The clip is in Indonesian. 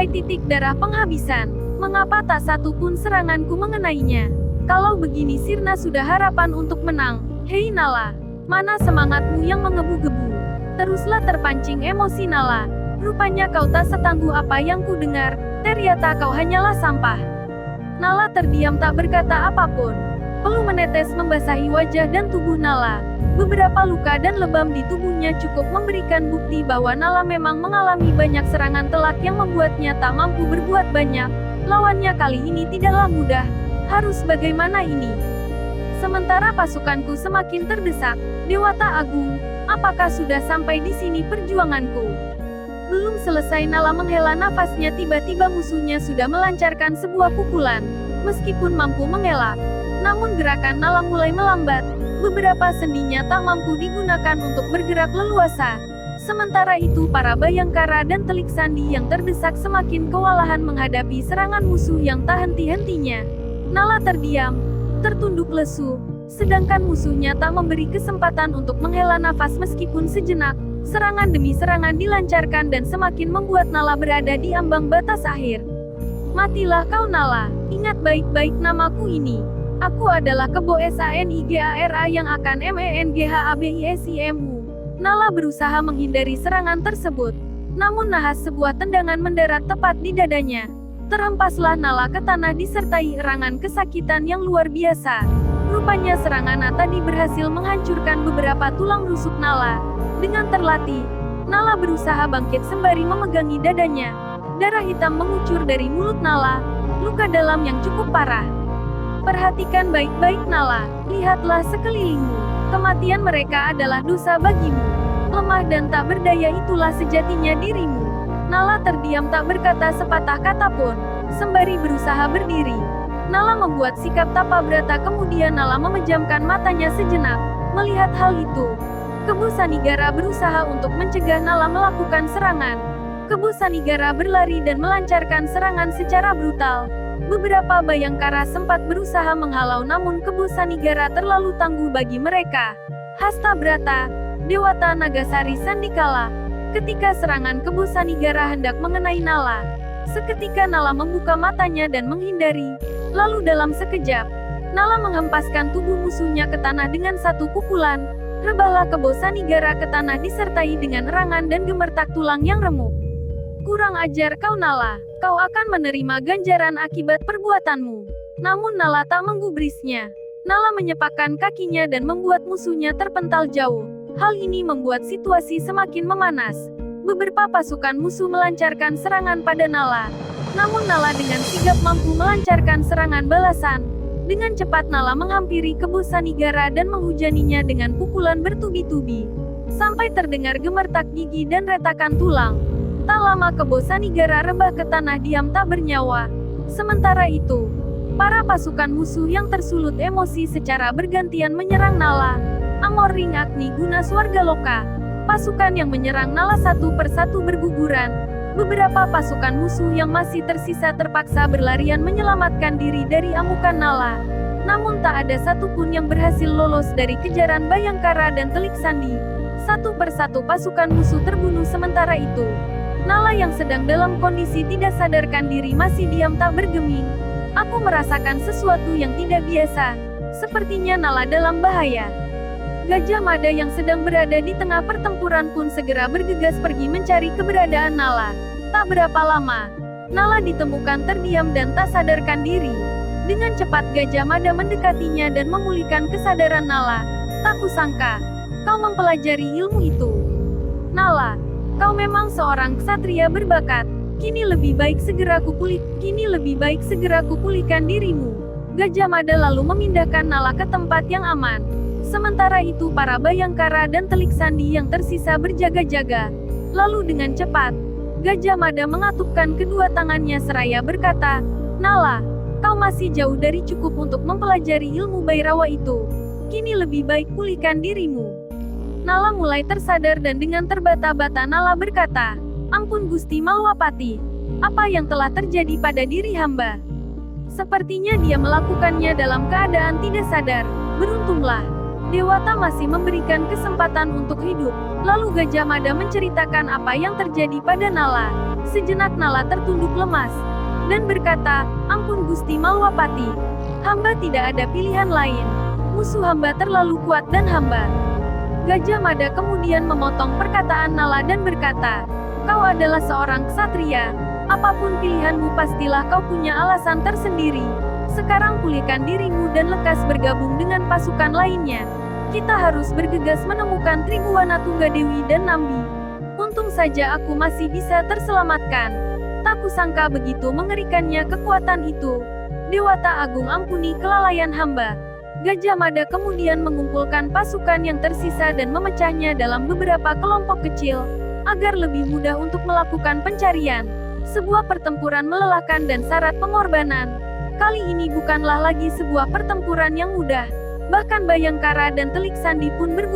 sampai titik darah penghabisan. Mengapa tak satu pun seranganku mengenainya? Kalau begini Sirna sudah harapan untuk menang. Hei Nala, mana semangatmu yang menggebu-gebu? Teruslah terpancing emosi Nala. Rupanya kau tak setangguh apa yang ku dengar. Ternyata kau hanyalah sampah. Nala terdiam tak berkata apapun. Peluh menetes membasahi wajah dan tubuh Nala. Beberapa luka dan lebam di tubuhnya cukup memberikan bukti bahwa Nala memang mengalami banyak serangan telak yang membuatnya tak mampu berbuat banyak. Lawannya kali ini tidaklah mudah. Harus bagaimana ini? Sementara pasukanku semakin terdesak. Dewata Agung, apakah sudah sampai di sini perjuanganku? Belum selesai Nala menghela nafasnya tiba-tiba musuhnya sudah melancarkan sebuah pukulan. Meskipun mampu mengelak, namun gerakan Nala mulai melambat. Beberapa sendinya tak mampu digunakan untuk bergerak leluasa. Sementara itu para bayangkara dan telik sandi yang terdesak semakin kewalahan menghadapi serangan musuh yang tak henti-hentinya. Nala terdiam, tertunduk lesu, sedangkan musuhnya tak memberi kesempatan untuk menghela nafas meskipun sejenak. Serangan demi serangan dilancarkan dan semakin membuat Nala berada di ambang batas akhir. Matilah kau Nala, ingat baik-baik namaku ini. Aku adalah Kebo Sanigara yang akan menghasimu. Nala berusaha menghindari serangan tersebut. Namun nahas sebuah tendangan mendarat tepat di dadanya. Terhempaslah Nala ke tanah disertai erangan kesakitan yang luar biasa. Rupanya serangan tadi berhasil menghancurkan beberapa tulang rusuk Nala. Dengan terlatih, Nala berusaha bangkit sembari memegangi dadanya. Darah hitam mengucur dari mulut Nala, luka dalam yang cukup parah. Perhatikan baik-baik Nala, lihatlah sekelilingmu. Kematian mereka adalah dosa bagimu. Lemah dan tak berdaya itulah sejatinya dirimu. Nala terdiam tak berkata sepatah kata pun, sembari berusaha berdiri. Nala membuat sikap tapa brata kemudian Nala memejamkan matanya sejenak. Melihat hal itu, Kebo Sanigara berusaha untuk mencegah Nala melakukan serangan. Kebo Sanigara berlari dan melancarkan serangan secara brutal. Beberapa bayangkara sempat berusaha menghalau namun Kebo Sanigara terlalu tangguh bagi mereka. Hasta Brata, Dewata Nagasari Sandikala. Ketika serangan Kebo Sanigara hendak mengenai Nala, seketika Nala membuka matanya dan menghindari. Lalu dalam sekejap, Nala menghempaskan tubuh musuhnya ke tanah dengan satu pukulan. Rebahlah Kebo Sanigara ke tanah disertai dengan erangan dan gemertak tulang yang remuk. Kurang ajar kau Nala, kau akan menerima ganjaran akibat perbuatanmu. Namun Nala tak menggubrisnya. Nala menyepakkan kakinya dan membuat musuhnya terpental jauh. Hal ini membuat situasi semakin memanas. Beberapa pasukan musuh melancarkan serangan pada Nala. Namun Nala dengan sigap mampu melancarkan serangan balasan. Dengan cepat Nala menghampiri Kebo Sanigara dan menghujaninya dengan pukulan bertubi-tubi. Sampai terdengar gemertak gigi dan retakan tulang. Tak lama Kebo Sanigara rebah ke tanah diam tak bernyawa. Sementara itu, para pasukan musuh yang tersulut emosi secara bergantian menyerang Nala. Amorring Agni Guna Swargaloka. Pasukan yang menyerang Nala satu persatu berguguran. Beberapa pasukan musuh yang masih tersisa terpaksa berlarian menyelamatkan diri dari amukan Nala. Namun tak ada satupun yang berhasil lolos dari kejaran Bayangkara dan Telik Sandi. Satu persatu pasukan musuh terbunuh sementara itu. Nala yang sedang dalam kondisi tidak sadarkan diri masih diam tak bergeming. Aku merasakan sesuatu yang tidak biasa. Sepertinya Nala dalam bahaya. Gajah Mada yang sedang berada di tengah pertempuran pun segera bergegas pergi mencari keberadaan Nala. Tak berapa lama, Nala ditemukan terdiam dan tak sadarkan diri. Dengan cepat Gajah Mada mendekatinya dan memulihkan kesadaran Nala. Tak kusangka, kau mempelajari ilmu itu. Nala, kau memang seorang ksatria berbakat. Kini lebih baik segera kupulihkan dirimu. Gajah Mada lalu memindahkan Nala ke tempat yang aman. Sementara itu para Bayangkara dan Telik Sandi yang tersisa berjaga-jaga. Lalu dengan cepat, Gajah Mada mengatupkan kedua tangannya seraya berkata, Nala, kau masih jauh dari cukup untuk mempelajari ilmu Bairawa itu. Kini lebih baik pulihkan dirimu. Nala mulai tersadar dan dengan terbata-bata Nala berkata, Ampun Gusti Malwapati, apa yang telah terjadi pada diri hamba? Sepertinya dia melakukannya dalam keadaan tidak sadar. Beruntunglah, Dewata masih memberikan kesempatan untuk hidup. Lalu Gajah Mada menceritakan apa yang terjadi pada Nala. Sejenak Nala tertunduk lemas dan berkata, "Ampun Gusti Malwapati. Hamba tidak ada pilihan lain. Musuh hamba terlalu kuat dan hamba." Gajah Mada kemudian memotong perkataan Nala dan berkata, "Kau adalah seorang ksatria. Apapun pilihanmu pastilah kau punya alasan tersendiri. Sekarang pulihkan dirimu dan lekas bergabung dengan pasukan lainnya. Kita harus bergegas menemukan Triguwana Tunggadewi dan Nambi. Untung saja aku masih bisa terselamatkan. Tak kusangka begitu mengerikannya kekuatan itu. Dewata Agung, ampuni kelalaian hamba." Gajah Mada kemudian mengumpulkan pasukan yang tersisa dan memecahnya dalam beberapa kelompok kecil, agar lebih mudah untuk melakukan pencarian. Sebuah pertempuran melelahkan dan syarat pengorbanan. Kali ini bukanlah lagi sebuah pertempuran yang mudah. Bahkan Bayangkara dan Telik Sandi pun berguguran.